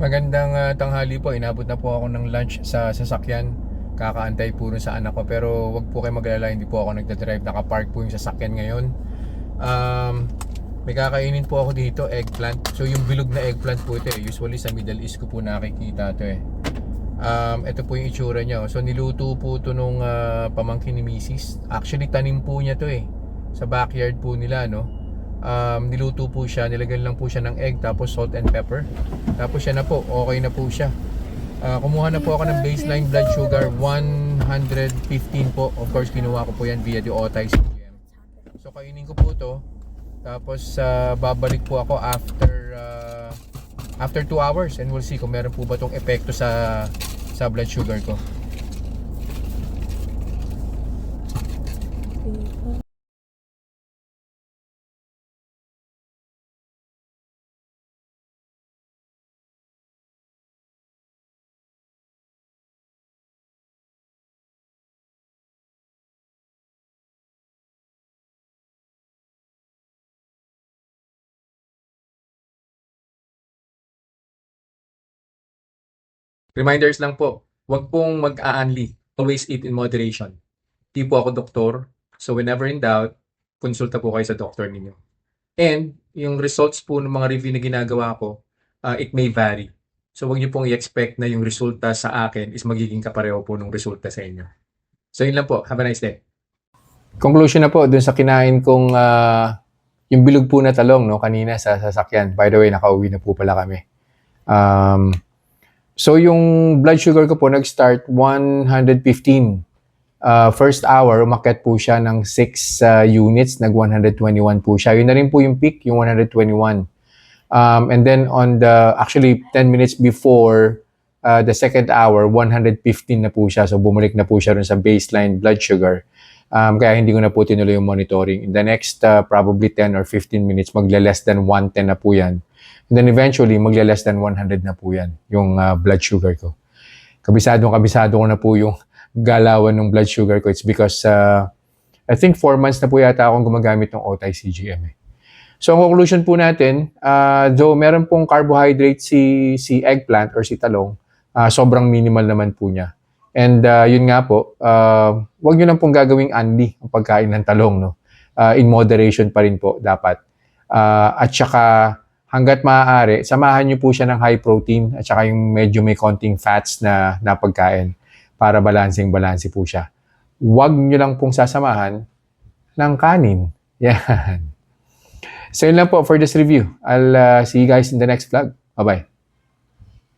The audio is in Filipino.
Magandang tanghali po. Inabot na po ako ng lunch sa sasakyan. Kakaantay po rin sa anak ko. Pero wag po kayo mag-alala, hindi po ako nagdadrive. Nakapark po yung sasakyan ngayon. May kakainin po ako dito, eggplant. So yung bilog na eggplant po ito eh. Usually sa Middle East ko po nakikita ito eh. Ito po yung itsura niya. So niluto po ito nung pamangkin ni Mrs. Actually tanim po niya to eh. Sa backyard po nila, no? Niluto po siya, nilagyan lang po siya ng egg, tapos salt and pepper. Tapos siya na po, okay na po siya. Kumuha na po ako ng baseline blood sugar, 115 po. Of course, kinuha ko po yan via the Otay CGM. So kainin ko po to. Tapos babalik po ako after 2 hours, and we'll see kung meron po ba tong epekto sa blood sugar ko. Reminders lang po, wag pong mag-aanli. Always eat in moderation. Di po ako doktor, so whenever in doubt, konsulta po kayo sa doktor ninyo. And yung results po ng mga review na ginagawa ko, it may vary. So wag niyo pong i-expect na yung resulta sa akin is magiging kapareho po ng resulta sa inyo. So yun lang po. Have a nice day. Conclusion na po dun sa kinain kong yung bilog po na talong no kanina sa sasakyan. By the way, nakauwi na po pala kami. So yung blood sugar ko po nag-start 115. First hour, umakyat po siya ng 6 units, nag 121 po siya. Yun na rin po yung peak, yung 121. And then actually 10 minutes before the second hour, 115 na po siya. So bumalik na po siya rin sa baseline blood sugar. Kaya hindi ko na po tinuloy yung monitoring. In the next probably 10 or 15 minutes, magle-less than 110 na po yan. And then eventually, magle-less than 100 na po yan, yung blood sugar ko. Kabisado ko na po yung galawan ng blood sugar ko. It's because I think 4 months na po yata akong gumagamit ng Otay CGM. So, ang conclusion po natin, though meron pong carbohydrate si eggplant or si talong, sobrang minimal naman po niya. And yun nga po, wag nyo lang pong gagawing unli ang pagkain ng talong. No? In moderation pa rin po dapat. At saka, hanggat maaari, samahan nyo po siya ng high protein at saka yung medyo may konting fats na pagkain para balancing-balanse po siya. Huwag nyo lang pong sasamahan ng kanin. Yan. So yun lang po for this review. I'll see you guys in the next vlog. Bye-bye.